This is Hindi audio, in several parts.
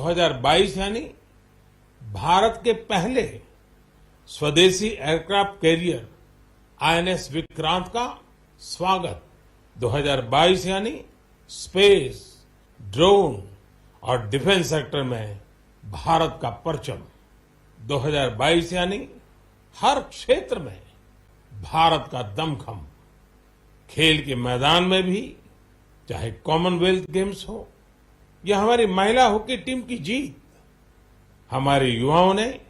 2022 यानी भारत के पहले स्वदेशी एयरक्राफ्ट कैरियर आईएनएस विक्रांत का स्वागत। 2022 यानी स्पेस, ड्रोन और डिफेंस सेक्टर में भारत का परचम। 2022 यानी हर क्षेत्र में भारत का दमखम। खेल के मैदान में भी, चाहे कॉमनवेल्थ गेम्स हो या हमारी महिला हॉकी टीम की जीत, हमारे युवाओं ने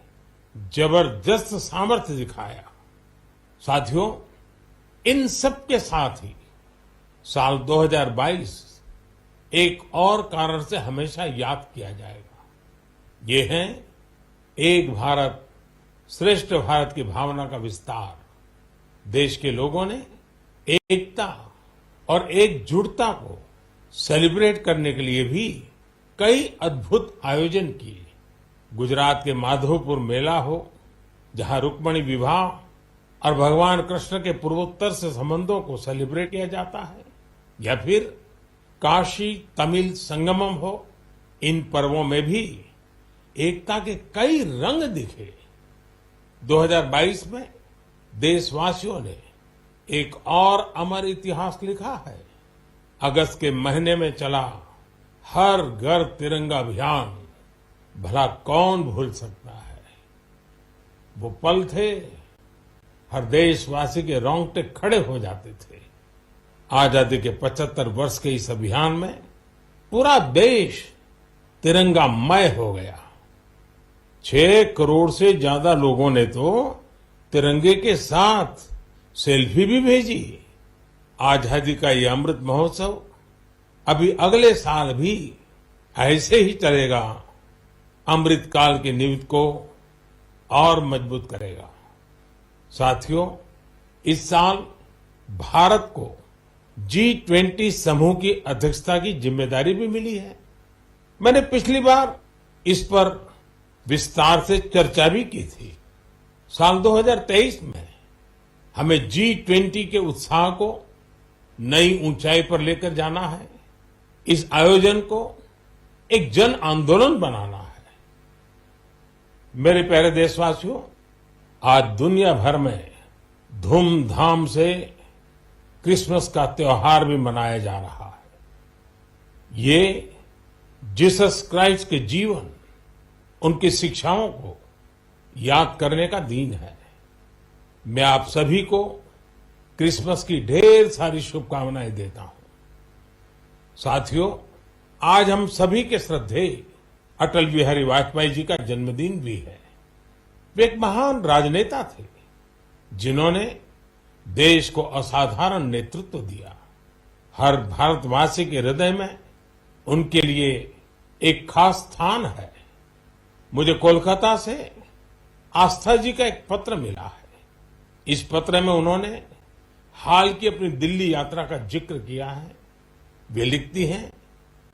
जबरदस्त सामर्थ्य दिखाया। साथियों, इन सब के साथ ही साल 2022 एक और कारण से हमेशा याद किया जाएगा। ये है एक भारत श्रेष्ठ भारत की भावना का विस्तार। देश के लोगों ने एकता और एकजुटता को सेलिब्रेट करने के लिए भी कई अद्भुत आयोजन किए। गुजरात के माधवपुर मेला हो, जहां रुक्मिणी विवाह और भगवान कृष्ण के पूर्वोत्तर से संबंधों को सेलिब्रेट किया जाता है, या फिर काशी तमिल संगमम हो, इन पर्वों में भी एकता के कई रंग दिखे। 2022 में देशवासियों ने एक और अमर इतिहास लिखा है। अगस्त के महीने में चला हर घर तिरंगा अभियान, भला कौन भूल सकता है। वो पल थे, हर देशवासी के रोंगटे खड़े हो जाते थे। आजादी के 75 वर्ष के इस अभियान में पूरा देश तिरंगामय हो गया। 6 करोड़ से ज्यादा लोगों ने तो तिरंगे के साथ सेल्फी भी भेजी। आजादी का ये अमृत महोत्सव अभी अगले साल भी ऐसे ही चलेगा, अमृत काल की नींव को और मजबूत करेगा। साथियों, इस साल भारत को G20 समूह की अध्यक्षता की जिम्मेदारी भी मिली है। मैंने पिछली बार इस पर विस्तार से चर्चा भी की थी। साल 2023 में हमें G20 के उत्साह को नई ऊंचाई पर लेकर जाना है। इस आयोजन को एक जन आंदोलन बनाना है। मेरे प्यारे देशवासियों, आज दुनिया भर में धूमधाम से क्रिसमस का त्योहार भी मनाया जा रहा है। ये जीसस क्राइस्ट के जीवन, उनकी शिक्षाओं को याद करने का दिन है। मैं आप सभी को क्रिसमस की ढेर सारी शुभकामनाएं देता हूं। साथियों, आज हम सभी के श्रद्धेय अटल बिहारी वाजपेयी जी का जन्मदिन भी है। वे एक महान राजनेता थे, जिन्होंने देश को असाधारण नेतृत्व दिया। हर भारतवासी के हृदय में उनके लिए एक खास स्थान है। मुझे कोलकाता से आस्था जी का एक पत्र मिला है। इस पत्र में उन्होंने हाल की अपनी दिल्ली यात्रा का जिक्र किया है। वे लिखती हैं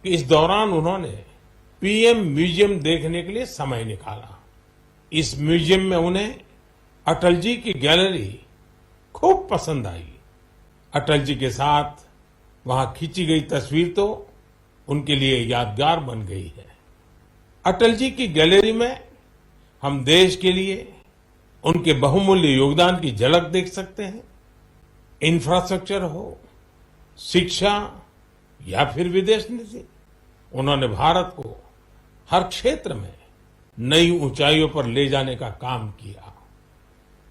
कि इस दौरान उन्होंने पीएम म्यूजियम देखने के लिए समय निकाला। इस म्यूजियम में उन्हें अटल जी की गैलरी खूब पसंद आई। अटल जी के साथ वहां खींची गई तस्वीर तो उनके लिए यादगार बन गई है। अटल जी की गैलरी में हम देश के लिए उनके बहुमूल्य योगदान की झलक देख सकते हैं। इंफ्रास्ट्रक्चर हो, शिक्षा या फिर विदेश नीति, उन्होंने भारत को हर क्षेत्र में नई ऊंचाइयों पर ले जाने का काम किया।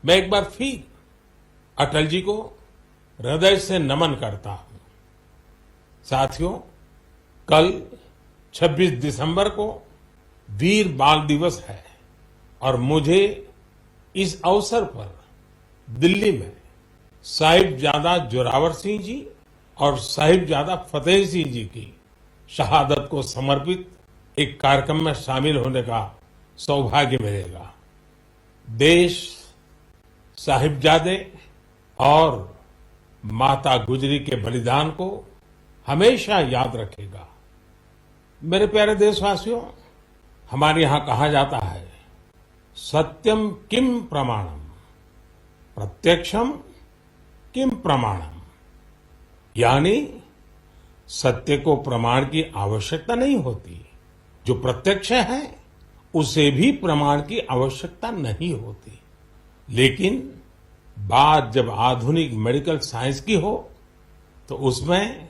मैं एक बार फिर अटल जी को हृदय से नमन करता हूं। साथियों, कल 26 दिसंबर को वीर बाल दिवस है और मुझे इस अवसर पर दिल्ली में साहिबजादा जोरावर सिंह जी और साहिबजादा फतेह सिंह जी की शहादत को समर्पित एक कार्यक्रम में शामिल होने का सौभाग्य मिलेगा। देश साहिबजादे और माता गुजरी के बलिदान को हमेशा याद रखेगा। मेरे प्यारे देशवासियों, हमारे यहां कहा जाता है, सत्यम किम प्रमाणम, प्रत्यक्षम किम प्रमाणम। यानी सत्य को प्रमाण की आवश्यकता नहीं होती, जो प्रत्यक्ष है उसे भी प्रमाण की आवश्यकता नहीं होती, लेकिन बात जब आधुनिक मेडिकल साइंस की हो तो उसमें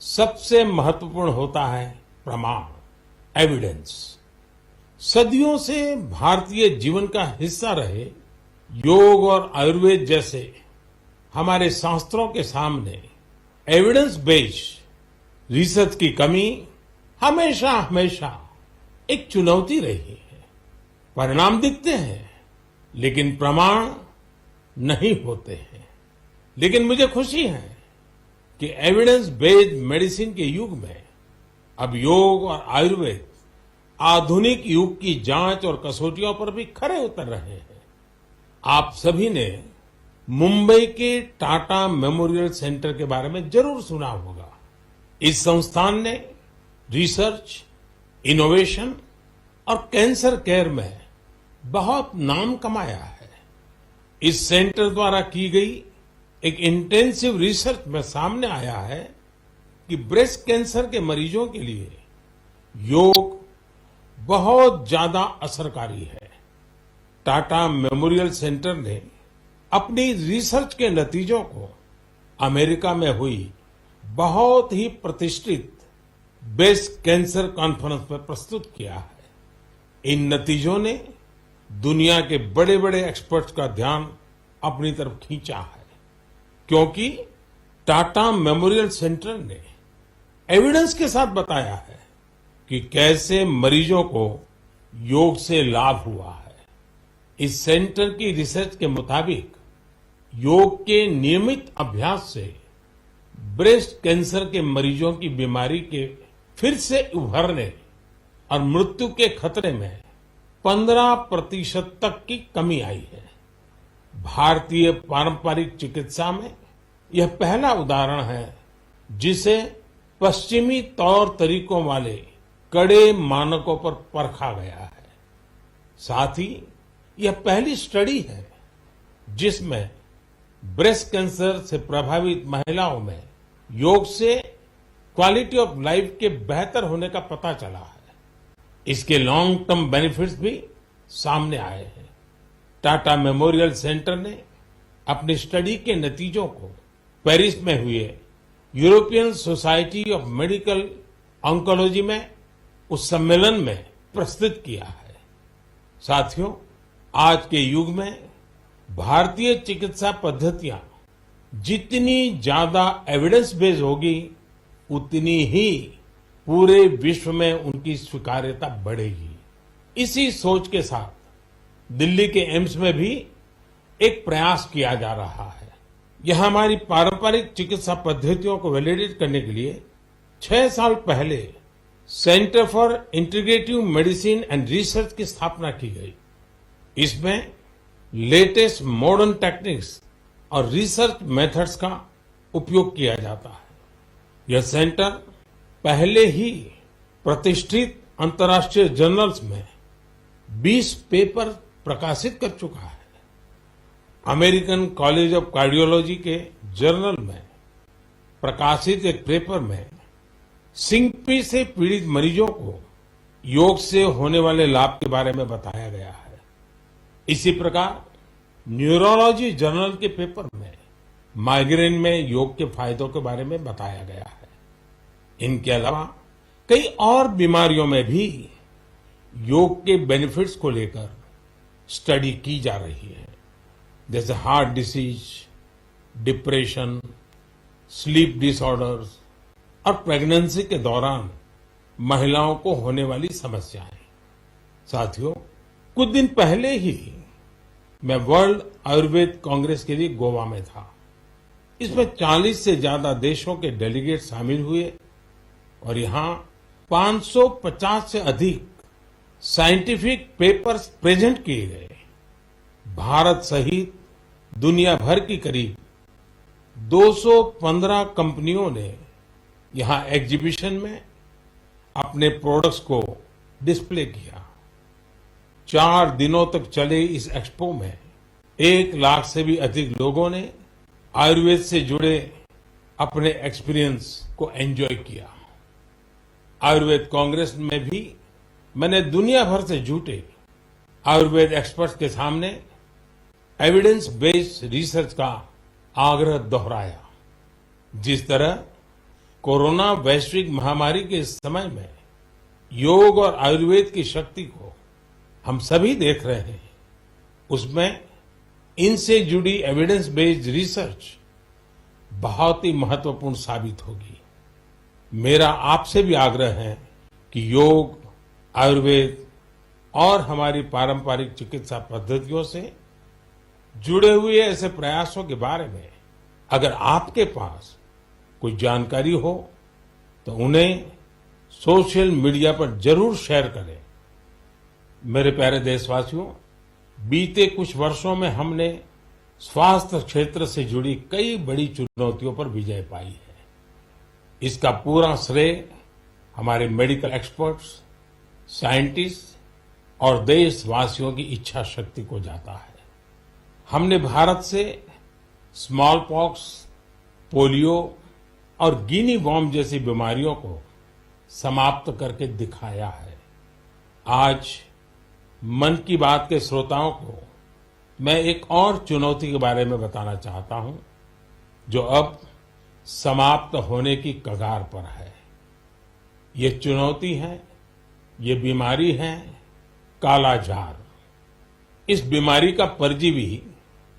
सबसे महत्वपूर्ण होता है प्रमाण, एविडेंस। सदियों से भारतीय जीवन का हिस्सा रहे योग और आयुर्वेद जैसे हमारे शास्त्रों के सामने एविडेंस बेस्ड रिसर्च की कमी हमेशा हमेशा एक चुनौती रही है। परिणाम दिखते हैं लेकिन प्रमाण नहीं होते हैं। लेकिन मुझे खुशी है कि एविडेंस बेस्ड मेडिसिन के युग में अब योग और आयुर्वेद आधुनिक युग की जांच और कसौटियों पर भी खरे उतर रहे हैं। आप सभी ने मुंबई के टाटा मेमोरियल सेंटर के बारे में जरूर सुना होगा। इस संस्थान ने रिसर्च, इनोवेशन और कैंसर केयर में बहुत नाम कमाया है। इस सेंटर द्वारा की गई एक इंटेंसिव रिसर्च में सामने आया है कि ब्रेस्ट कैंसर के मरीजों के लिए योग बहुत ज्यादा असरकारी है। टाटा मेमोरियल सेंटर ने अपनी रिसर्च के नतीजों को अमेरिका में हुई बहुत ही प्रतिष्ठित ब्रेस्ट कैंसर कॉन्फ्रेंस में प्रस्तुत किया है। इन नतीजों ने दुनिया के बड़े बड़े एक्सपर्ट्स का ध्यान अपनी तरफ खींचा है, क्योंकि टाटा मेमोरियल सेंटर ने एविडेंस के साथ बताया है कि कैसे मरीजों को योग से लाभ हुआ है। इस सेंटर की रिसर्च के मुताबिक योग के नियमित अभ्यास से ब्रेस्ट कैंसर के मरीजों की बीमारी के फिर से उभरने और मृत्यु के खतरे में 15% तक की कमी आई है। भारतीय पारंपरिक चिकित्सा में यह पहला उदाहरण है जिसे पश्चिमी तौर तरीकों वाले कड़े मानकों पर परखा गया है। साथ ही यह पहली स्टडी है जिसमें ब्रेस्ट कैंसर से प्रभावित महिलाओं में योग से क्वालिटी ऑफ लाइफ के बेहतर होने का पता चला है। इसके लॉन्ग टर्म बेनिफिट्स भी सामने आए हैं। टाटा मेमोरियल सेंटर ने अपनी स्टडी के नतीजों को पेरिस में हुए European society of medical oncology में उस सम्मेलन में प्रस्तुत किया है। साथियों, आज के युग में भारतीय चिकित्सा पद्धतियां जितनी ज्यादा एविडेंस बेस्ड होगी उतनी ही पूरे विश्व में उनकी स्वीकार्यता बढ़ेगी। इसी सोच के साथ दिल्ली के एम्स में भी एक प्रयास किया जा रहा है। यह हमारी पारंपरिक चिकित्सा पद्धतियों को वैलिडेट करने के लिए 6 साल पहले centre for integrative medicine and research की स्थापना की गई। इसमें लेटेस्ट मॉडर्न टेक्निक्स और रिसर्च मेथड्स का उपयोग किया जाता है। यह सेंटर पहले ही प्रतिष्ठित अंतर्राष्ट्रीय जर्नल्स में 20 पेपर प्रकाशित कर चुका है। अमेरिकन कॉलेज ऑफ कार्डियोलॉजी के जर्नल में प्रकाशित एक पेपर में सिंकपी से पीड़ित मरीजों को योग से होने वाले लाभ के बारे में बताया गया है। इसी प्रकार न्यूरोलॉजी जर्नल के पेपर में माइग्रेन में योग के फायदों के बारे में बताया गया है। इनके अलावा कई और बीमारियों में भी योग के बेनिफिट्स को लेकर स्टडी की जा रही है, जैसे heart disease, depression, sleep disorders और प्रेगनेंसी के दौरान महिलाओं को होने वाली समस्याएं। साथियों, कुछ दिन पहले ही मैं वर्ल्ड आयुर्वेद कांग्रेस के लिए गोवा में था। इसमें 40 से ज्यादा देशों के डेलीगेट शामिल हुए और यहाँ 550 से अधिक साइंटिफिक पेपर्स प्रेजेंट किए गए। भारत सहित दुनिया भर की करीब 215 कंपनियों ने यहाँ एग्जीबिशन में अपने प्रोडक्ट्स को डिस्प्ले किया। 4 दिनों तक चले इस एक्सपो में 1 लाख से भी अधिक लोगों ने आयुर्वेद से जुड़े अपने एक्सपीरियंस को एंजॉय किया। आयुर्वेद कांग्रेस में भी मैंने दुनिया भर से जुटे आयुर्वेद एक्सपर्ट्स के सामने एविडेंस बेस्ड रिसर्च का आग्रह दोहराया। जिस तरह कोरोना वैश्विक महामारी के इस समय में योग और आयुर्वेद की शक्ति को हम सभी देख रहे हैं, उसमें इनसे जुड़ी एविडेंस बेस्ड रिसर्च बहुत ही महत्वपूर्ण साबित होगी। मेरा आपसे भी आग्रह है कि योग, आयुर्वेद और हमारी पारंपरिक चिकित्सा पद्धतियों से जुड़े हुए ऐसे प्रयासों के बारे में अगर आपके पास कोई जानकारी हो तो उन्हें सोशल मीडिया पर जरूर शेयर करें। मेरे प्यारे देशवासियों, बीते कुछ वर्षों में हमने स्वास्थ्य क्षेत्र से जुड़ी कई बड़ी चुनौतियों पर विजय पाई है। इसका पूरा श्रेय हमारे मेडिकल एक्सपर्ट्स, साइंटिस्ट और देशवासियों की इच्छा शक्ति को जाता है। हमने भारत से स्मॉल पॉक्स, पोलियो और गिनी वॉर्म जैसी बीमारियों को समाप्त करके दिखाया है। आज मन की बात के श्रोताओं को मैं एक और चुनौती के बारे में बताना चाहता हूं, जो अब समाप्त होने की कगार पर है। ये चुनौती है, ये बीमारी है कालाजार। इस बीमारी का परजीवी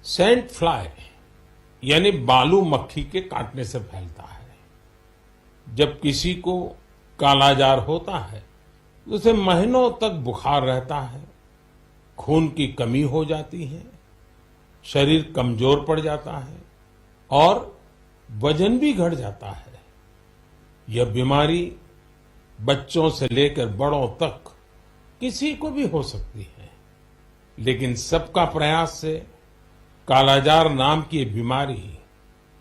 सैंड फ्लाई यानी बालू मक्खी के काटने से फैलता है। जब किसी को कालाजार होता है तो उसे महीनों तक बुखार रहता है, खून की कमी हो जाती है, शरीर कमजोर पड़ जाता है और वजन भी घट जाता है। यह बीमारी बच्चों से लेकर बड़ों तक किसी को भी हो सकती है, लेकिन सबका प्रयास से कालाजार नाम की ये बीमारी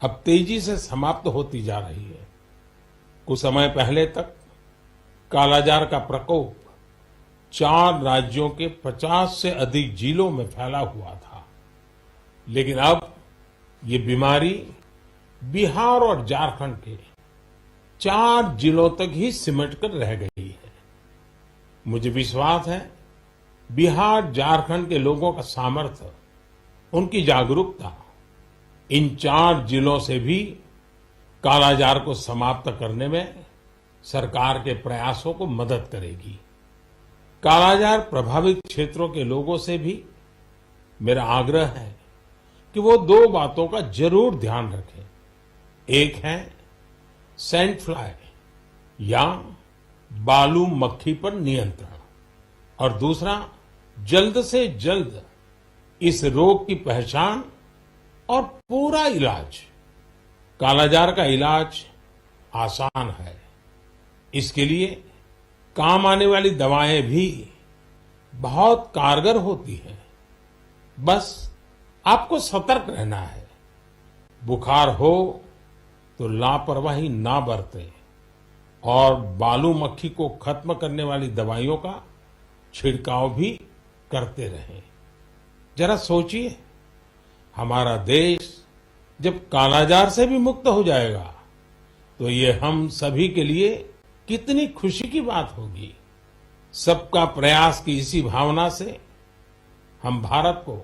अब तेजी से समाप्त होती जा रही है। कुछ समय पहले तक कालाजार का प्रकोप 4 राज्यों के 50 से अधिक जिलों में फैला हुआ था, लेकिन अब ये बीमारी बिहार और झारखंड के 4 जिलों तक ही सिमट कर रह गई है। मुझे विश्वास है बिहार, झारखंड के लोगों का सामर्थ्य, उनकी जागरूकता इन 4 जिलों से भी कालाजार को समाप्त करने में सरकार के प्रयासों को मदद करेगी। कालाजार प्रभावित क्षेत्रों के लोगों से भी मेरा आग्रह है कि वो 2 बातों का जरूर ध्यान रखें। एक है सैंड फ्लाई या बालू मक्खी पर नियंत्रण, और दूसरा जल्द से जल्द इस रोग की पहचान और पूरा इलाज। कालाजार का इलाज आसान है, इसके लिए काम आने वाली दवाएं भी बहुत कारगर होती हैं। बस आपको सतर्क रहना है। बुखार हो तो लापरवाही ना बरतें और बालू मक्खी को खत्म करने वाली दवाइयों का छिड़काव भी करते रहें। जरा सोचिए, हमारा देश जब कालाजार से भी मुक्त हो जाएगा तो ये हम सभी के लिए कितनी खुशी की बात होगी। सबका प्रयास की इसी भावना से हम भारत को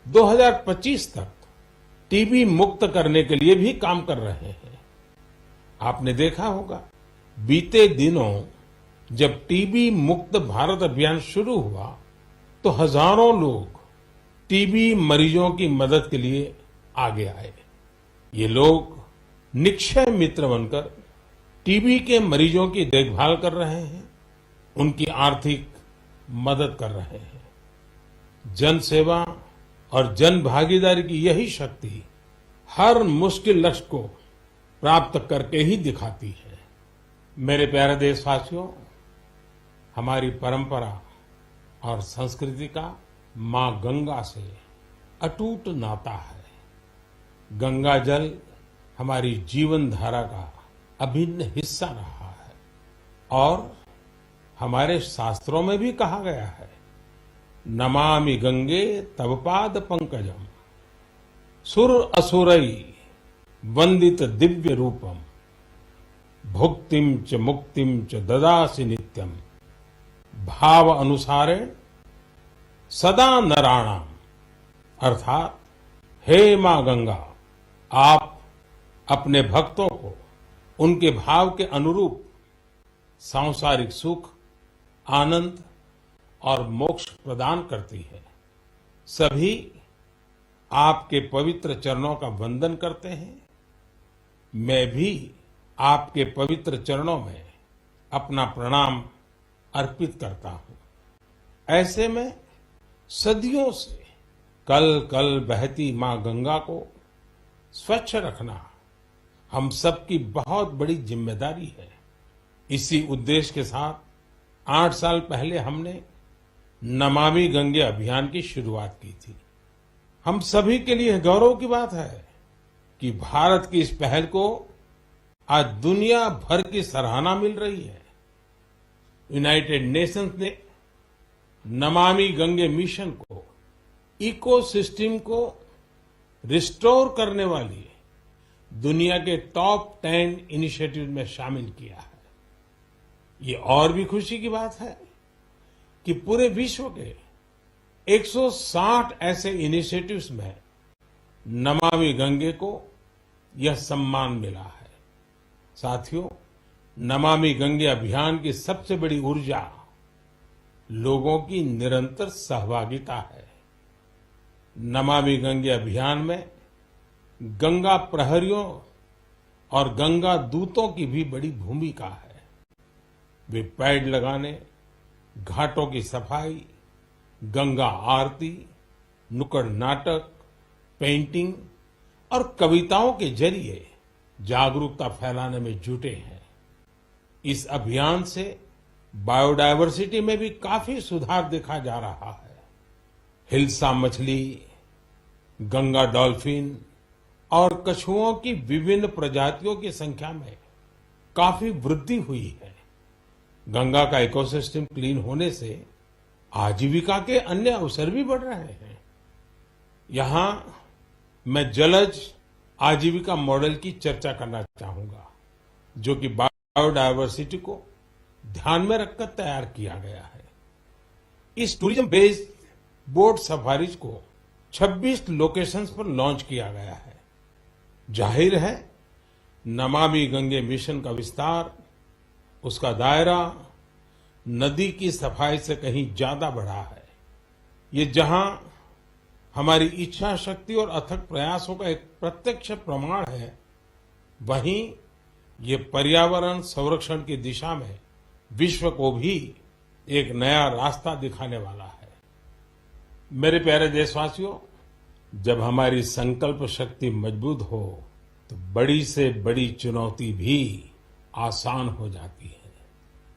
2025 तक टीबी मुक्त करने के लिए भी काम कर रहे हैं। आपने देखा होगा, बीते दिनों जब टीबी मुक्त भारत अभियान शुरू हुआ तो हजारों लोग टीबी मरीजों की मदद के लिए आगे आए। ये लोग निक्षय मित्र बनकर टीबी के मरीजों की देखभाल कर रहे हैं, उनकी आर्थिक मदद कर रहे हैं। जन सेवा और जन भागीदारी की यही शक्ति हर मुश्किल लक्ष्य को प्राप्त करके ही दिखाती है। मेरे प्यारे देशवासियों, हमारी परंपरा और संस्कृति का मां गंगा से अटूट नाता है। गंगा जल हमारी जीवन धारा का अभिन्न हिस्सा रहा है और हमारे शास्त्रों में भी कहा गया है, नमामि गंगे तव पाद पंकजम सुर असुरई वंदित दिव्य रूपम भुक्तिम च मुक्तिम च ददासि नित्यम भाव अनुसारेण सदा नराणाम, अर्थात हे मां गंगा, आप अपने भक्तों को उनके भाव के अनुरूप सांसारिक सुख, आनंद और मोक्ष प्रदान करती है। सभी आपके पवित्र चरणों का वंदन करते हैं। मैं भी आपके पवित्र चरणों में अपना प्रणाम अर्पित करता हूं। ऐसे में सदियों से कल कल बहती मां गंगा को स्वच्छ रखना हम सबकी बहुत बड़ी जिम्मेदारी है। इसी उद्देश्य के साथ 8 साल पहले हमने नमामि गंगे अभियान की शुरुआत की थी। हम सभी के लिए गौरव की बात है कि भारत की इस पहल को आज दुनिया भर की सराहना मिल रही है। यूनाइटेड नेशंस ने नमामि गंगे मिशन को इकोसिस्टम को रिस्टोर करने वाली दुनिया के टॉप 10 इनिशिएटिव में शामिल किया है। ये और भी खुशी की बात है कि पूरे विश्व के 160 ऐसे इनिशिएटिव्स में नमामि गंगे को यह सम्मान मिला है। साथियों, नमामि गंगे अभियान की सबसे बड़ी ऊर्जा लोगों की निरंतर सहभागिता है। नमामि गंगे अभियान में गंगा प्रहरियों और गंगा दूतों की भी बड़ी भूमिका है। वे पेड़ लगाने, घाटों की सफाई, गंगा आरती, नुक्कड़ नाटक, पेंटिंग और कविताओं के जरिए जागरूकता फैलाने में जुटे हैं। इस अभियान से बायोडायवर्सिटी में भी काफी सुधार देखा जा रहा है। हिल्सा मछली, गंगा डॉल्फिन और कछुओं की विभिन्न प्रजातियों की संख्या में काफी वृद्धि हुई है। गंगा का इकोसिस्टम क्लीन होने से आजीविका के अन्य अवसर भी बढ़ रहे हैं। यहां मैं जलज आजीविका मॉडल की चर्चा करना चाहूंगा, जो कि बायोडायवर्सिटी को ध्यान में रखकर तैयार किया गया है। इस टूरिज्म बेस्ड बोट सफारीज को 26 लोकेशंस पर लॉन्च किया गया है। जाहिर है, नमामि गंगे मिशन का विस्तार, उसका दायरा नदी की सफाई से कहीं ज्यादा बढ़ा है। ये जहां हमारी इच्छा शक्ति और अथक प्रयासों का एक प्रत्यक्ष प्रमाण है, वहीं ये पर्यावरण संरक्षण की दिशा में विश्व को भी एक नया रास्ता दिखाने वाला है। मेरे प्यारे देशवासियों, जब हमारी संकल्प शक्ति मजबूत हो तो बड़ी से बड़ी चुनौती भी आसान हो जाती है।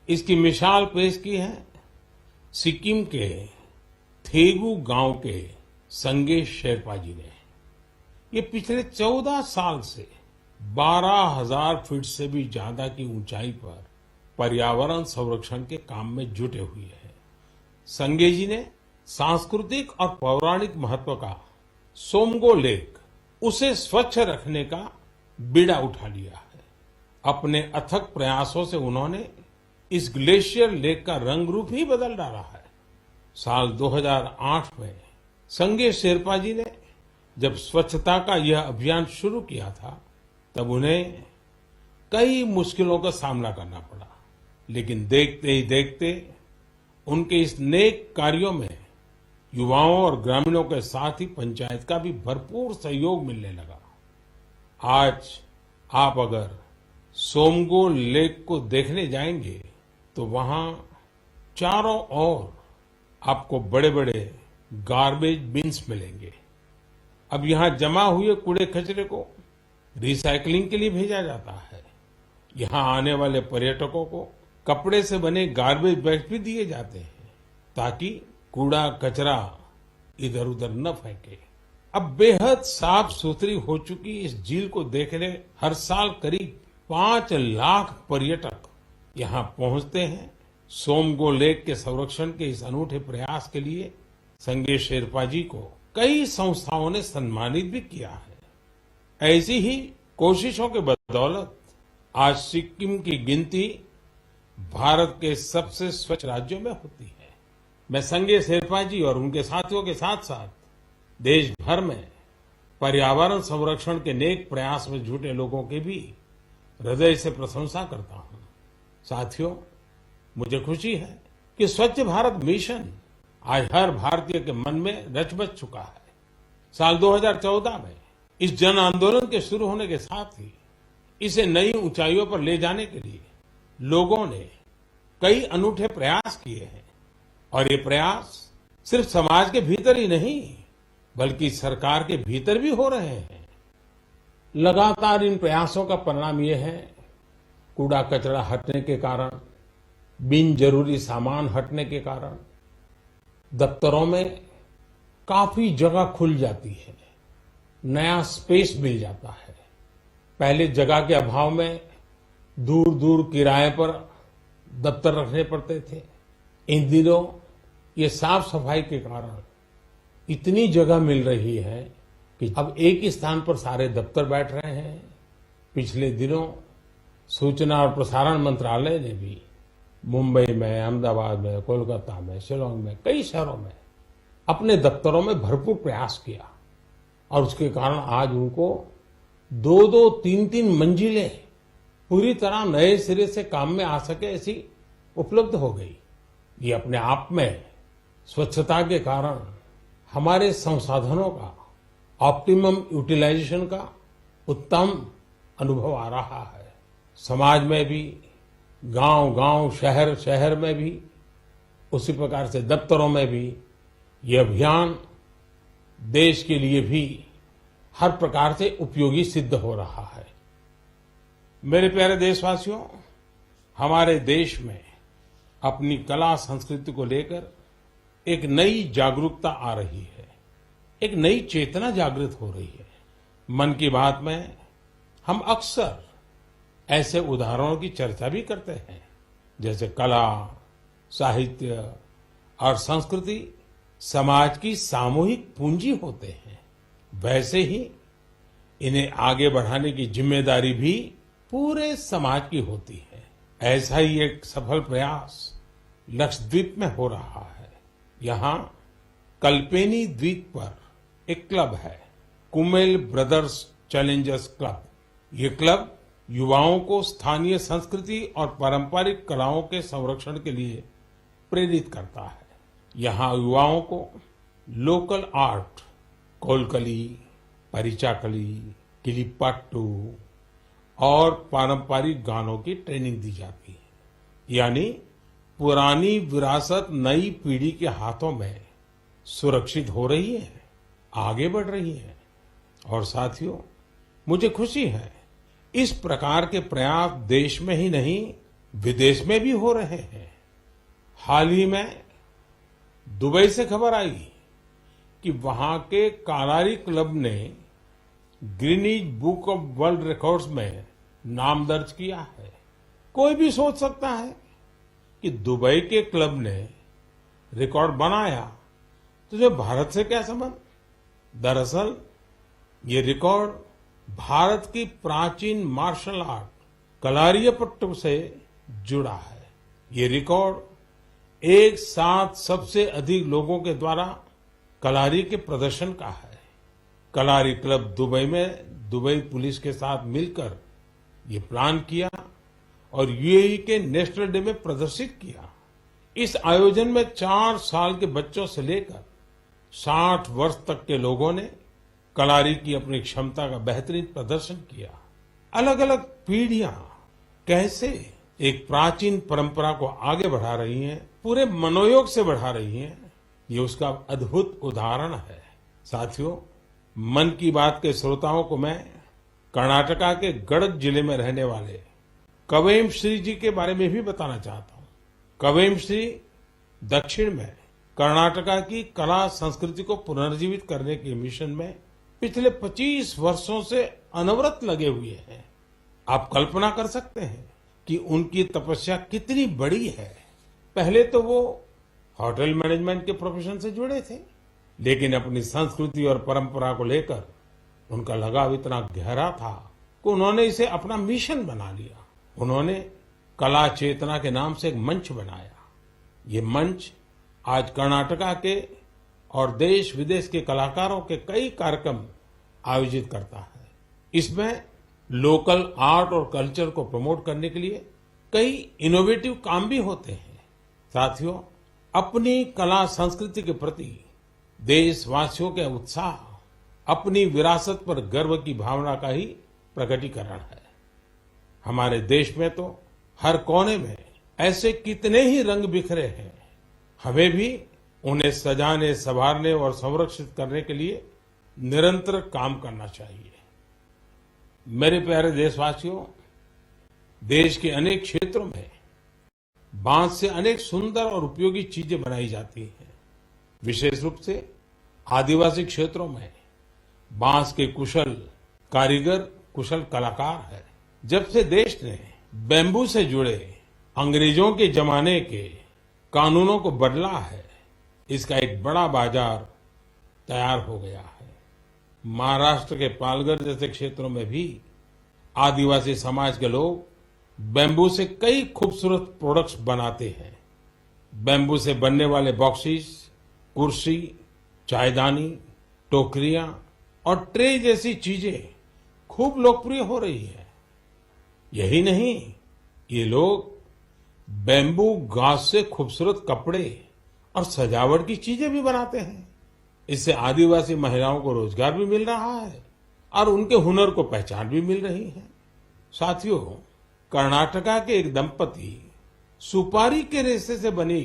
इसकी मिसाल पेश की है सिक्किम के थेगू गांव के संगे शेरपा जी ने। ये पिछले 14 साल से 12,000 फीट से भी ज्यादा की ऊंचाई पर पर्यावरण संरक्षण के काम में जुटे हुए हैं। संगे जी ने सांस्कृतिक और पौराणिक महत्व का सोमगो लेक, उसे स्वच्छ रखने का बीड़ा उठा लिया है। अपने अथक प्रयासों से उन्होंने इस ग्लेशियर लेक का रंग रूप ही बदल डाला है। साल 2008 में संगे शेरपा जी ने जब स्वच्छता का यह अभियान शुरू किया था, तब उन्हें कई मुश्किलों का सामना करना पड़ा, लेकिन देखते ही देखते उनके इस नेक कार्यों में युवाओं और ग्रामीणों के साथ ही पंचायत का भी भरपूर सहयोग मिलने लगा। आज आप अगर सोमगो लेक को देखने जाएंगे तो वहां चारों ओर आपको बड़े बड़े गार्बेज बिन्स मिलेंगे। अब यहां जमा हुए कूड़े कचरे को रिसाइकलिंग के लिए भेजा जाता है। यहां आने वाले पर्यटकों को कपड़े से बने गार्बेज बैग भी दिए जाते हैं, ताकि कूड़ा कचरा इधर उधर न फेंके। अब बेहद साफ सुथरी हो चुकी इस झील को देखने हर साल करीब 5 लाख पर्यटक यहाँ पहुंचते हैं। सोमगो लेक के संरक्षण के इस अनूठे प्रयास के लिए संगे शेरपा जी को कई संस्थाओं ने सम्मानित भी किया है। ऐसी ही कोशिशों के बदौलत आज सिक्किम की गिनती भारत के सबसे स्वच्छ राज्यों में होती है। मैं संगे शेरपा जी और उनके साथियों के साथ साथ देश भर में पर्यावरण संरक्षण के नेक प्रयास में जुटे लोगों की भी हृदय से प्रशंसा करता हूं। साथियों, मुझे खुशी है कि स्वच्छ भारत मिशन आज हर भारतीय के मन में रच बस चुका है। साल 2014 में इस जन आंदोलन के शुरू होने के साथ ही इसे नई ऊंचाइयों पर ले जाने के लिए लोगों ने कई अनूठे प्रयास किए हैं और ये प्रयास सिर्फ समाज के भीतर ही नहीं बल्कि सरकार के भीतर भी हो रहे हैं। लगातार इन प्रयासों का परिणाम ये है, कूड़ा कचरा हटने के कारण, बिन जरूरी सामान हटने के कारण दफ्तरों में काफी जगह खुल जाती है, नया स्पेस मिल जाता है। पहले जगह के अभाव में दूर दूर किराए पर दफ्तर रखने पड़ते थे। इन दिनों ये साफ सफाई के कारण इतनी जगह मिल रही है कि अब एक ही स्थान पर सारे दफ्तर बैठ रहे हैं। पिछले दिनों सूचना और प्रसारण मंत्रालय ने भी मुंबई में, अहमदाबाद में, कोलकाता में, शिलांग में, कई शहरों में अपने दफ्तरों में भरपूर प्रयास किया और उसके कारण आज उनको 2-2, 3-3 मंजिलें पूरी तरह नए सिरे से काम में आ सके ऐसी उपलब्ध हो गई। ये अपने आप में स्वच्छता के कारण हमारे संसाधनों का ऑप्टिमम यूटिलाइजेशन का उत्तम अनुभव आ रहा है। समाज में भी, गांव-गांव, शहर-शहर में भी, उसी प्रकार से दफ्तरों में भी ये अभियान देश के लिए भी हर प्रकार से उपयोगी सिद्ध हो रहा है। मेरे प्यारे देशवासियों, हमारे देश में अपनी कला संस्कृति को लेकर एक नई जागरूकता आ रही है, एक नई चेतना जागृत हो रही है। मन की बात में हम अक्सर ऐसे उदाहरणों की चर्चा भी करते हैं जैसे कला, साहित्य और संस्कृति समाज की सामूहिक पूंजी होते हैं। वैसे ही इन्हें आगे बढ़ाने की जिम्मेदारी भी पूरे समाज की होती है। ऐसा ही एक सफल प्रयास लक्षद्वीप में हो रहा है। यहाँ कल्पेनी द्वीप पर एक क्लब है, कुमेल ब्रदर्स चैलेंजर्स क्लब। ये क्लब युवाओं को स्थानीय संस्कृति और पारंपरिक कलाओं के संरक्षण के लिए प्रेरित करता है। यहाँ युवाओं को लोकल आर्ट, कोलकली, परिचाकली, किलिपट्टू और पारंपरिक गानों की ट्रेनिंग दी जाती है। यानी पुरानी विरासत नई पीढ़ी के हाथों में सुरक्षित हो रही है, आगे बढ़ रही है। और साथियों, मुझे खुशी है इस प्रकार के प्रयास देश में ही नहीं विदेश में भी हो रहे हैं। हाल ही में दुबई से खबर आई कि वहां के कालारी क्लब ने Guinness book of world records में नाम दर्ज किया है। कोई भी सोच सकता है कि दुबई के क्लब ने रिकॉर्ड बनाया तो जो भारत से क्या संबंध। दरअसल ये रिकॉर्ड भारत की प्राचीन मार्शल आर्ट कलारियापट्टू से जुड़ा है। ये रिकॉर्ड एक साथ सबसे अधिक लोगों के द्वारा कलारी के प्रदर्शन का है। कलारी क्लब दुबई में दुबई पुलिस के साथ मिलकर ये प्लान किया और यूएई के नेशनल डे में प्रदर्शित किया। इस आयोजन में 4 साल के बच्चों से लेकर 60 वर्ष तक के लोगों ने कलारी की अपनी क्षमता का बेहतरीन प्रदर्शन किया। अलग अलग पीढ़ियां कैसे एक प्राचीन परंपरा को आगे बढ़ा रही हैं, पूरे मनोयोग से बढ़ा रही हैं, ये उसका अद्भुत उदाहरण है। साथियों, मन की बात के श्रोताओं को मैं कर्नाटका के गडक जिले में रहने वाले कवेम श्री जी के बारे में भी बताना चाहता हूँ। कवेम श्री दक्षिण में कर्नाटका की कला संस्कृति को पुनर्जीवित करने के मिशन में पिछले 25 वर्षों से अनवरत लगे हुए हैं। आप कल्पना कर सकते हैं कि उनकी तपस्या कितनी बड़ी है। पहले तो वो होटल मैनेजमेंट के प्रोफेशन से जुड़े थे, लेकिन अपनी संस्कृति और परंपरा को लेकर उनका लगाव इतना गहरा था कि उन्होंने इसे अपना मिशन बना लिया। उन्होंने कला चेतना के नाम से एक मंच बनाया। ये मंच आज कर्नाटका के और देश विदेश के कलाकारों के कई कार्यक्रम आयोजित करता है। इसमें लोकल आर्ट और कल्चर को प्रमोट करने के लिए कई इनोवेटिव काम भी होते हैं। साथियों, अपनी कला संस्कृति के प्रति देशवासियों के उत्साह अपनी विरासत पर गर्व की भावना का ही प्रकटीकरण है। हमारे देश में तो हर कोने में ऐसे कितने ही रंग बिखरे हैं। हमें भी उन्हें सजाने, संवारने और संरक्षित करने के लिए निरंतर काम करना चाहिए। मेरे प्यारे देशवासियों, देश के अनेक क्षेत्रों में बांस से अनेक सुंदर और उपयोगी चीजें बनाई जाती हैं। विशेष रूप से आदिवासी क्षेत्रों में बांस के कुशल कारीगर, कुशल कलाकार है। जब से देश ने बैम्बू से जुड़े अंग्रेजों के जमाने के कानूनों को बदला है, इसका एक बड़ा बाजार तैयार हो गया है। महाराष्ट्र के पालघर जैसे क्षेत्रों में भी आदिवासी समाज के लोग बैम्बू से कई खूबसूरत प्रोडक्ट्स बनाते हैं। बैम्बू से बनने वाले बॉक्सेस, कुर्सी, चायदानी, टोकरियां और ट्रे जैसी चीजें खूब लोकप्रिय हो रही है। यही नहीं, ये लोग बैम्बू घास से खूबसूरत कपड़े और सजावट की चीजें भी बनाते हैं। इससे आदिवासी महिलाओं को रोजगार भी मिल रहा है और उनके हुनर को पहचान भी मिल रही है। साथियों, कर्नाटका के एक दंपति सुपारी के रेशे से बनी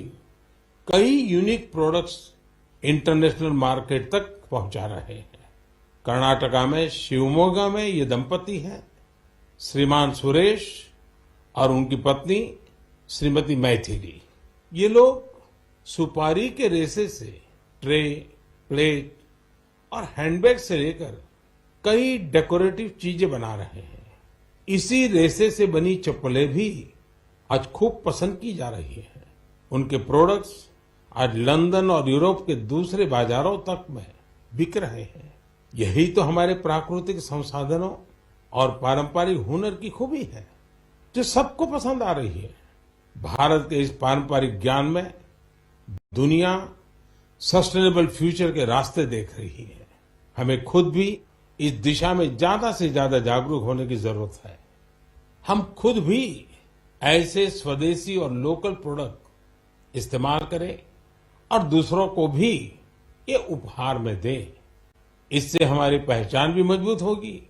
कई यूनिक प्रोडक्ट्स इंटरनेशनल मार्केट तक पहुंचा रहे हैं। कर्नाटका में शिवमोगा में ये दंपति हैं, श्रीमान सुरेश और उनकी पत्नी श्रीमती मैथिली। ये लोग सुपारी के रेशे से ट्रे, प्लेट और हैंडबैग से लेकर कई डेकोरेटिव चीजें बना रहे हैं। इसी रेशे से बनी चप्पलें भी आज खूब पसंद की जा रही हैं। उनके प्रोडक्ट्स आज लंदन और यूरोप के दूसरे बाजारों तक में बिक रहे हैं। यही तो हमारे प्राकृतिक संसाधनों और पारंपरिक हुनर की खूबी है, जो सबको पसंद आ रही है। भारत के इस पारंपरिक ज्ञान में दुनिया सस्टेनेबल फ्यूचर के रास्ते देख रही है। हमें खुद भी इस दिशा में ज्यादा से ज्यादा जागरूक होने की जरूरत है। हम खुद भी ऐसे स्वदेशी और लोकल प्रोडक्ट इस्तेमाल करें और दूसरों को भी ये उपहार में दें। इससे हमारी पहचान भी मजबूत होगी,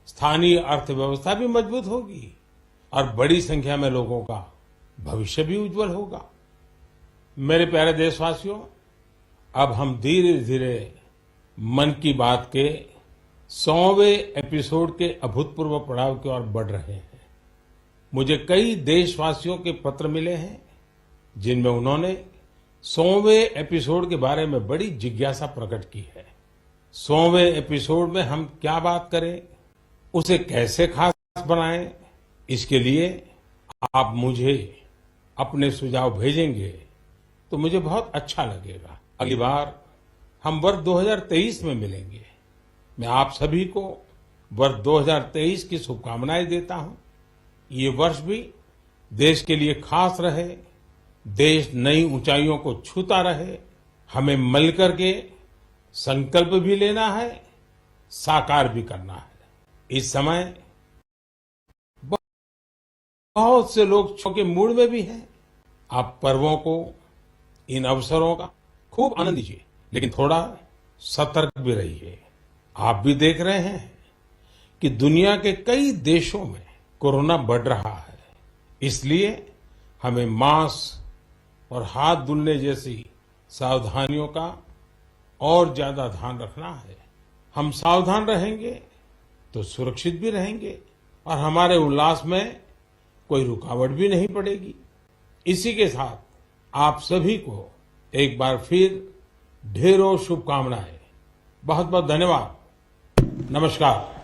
स्थानीय अर्थव्यवस्था भी मजबूत होगी और बड़ी संख्या में लोगों का भविष्य भी उज्जवल होगा। मेरे प्यारे देशवासियों, अब हम धीरे धीरे मन की बात के 100वें एपिसोड के अभूतपूर्व पड़ाव की ओर बढ़ रहे हैं। मुझे कई देशवासियों के पत्र मिले हैं, जिनमें उन्होंने 100वें एपिसोड के बारे में बड़ी जिज्ञासा प्रकट की है। 100वें एपिसोड में हम क्या बात करें, उसे कैसे खास बनाएं, इसके लिए आप मुझे अपने सुझाव भेजेंगे तो मुझे बहुत अच्छा लगेगा। अगली बार हम वर्ष 2023 में मिलेंगे। मैं आप सभी को वर्ष 2023 की शुभकामनाएं देता हूं। ये वर्ष भी देश के लिए खास रहे, देश नई ऊंचाइयों को छूता रहे। हमें मिलकर के संकल्प भी लेना है, साकार भी करना है। इस समय बहुत से लोग छो के मूड में भी हैं। आप पर्वों को, इन अवसरों का खूब आनंद लीजिए, लेकिन थोड़ा सतर्क भी रहिए। आप भी देख रहे हैं कि दुनिया के कई देशों में कोरोना बढ़ रहा है। इसलिए हमें मास्क और हाथ धुलने जैसी सावधानियों का और ज्यादा ध्यान रखना है। हम सावधान रहेंगे तो सुरक्षित भी रहेंगे और हमारे उल्लास में कोई रुकावट भी नहीं पड़ेगी। इसी के साथ आप सभी को एक बार फिर ढेरों शुभकामनाएं। बहुत बहुत धन्यवाद। नमस्कार।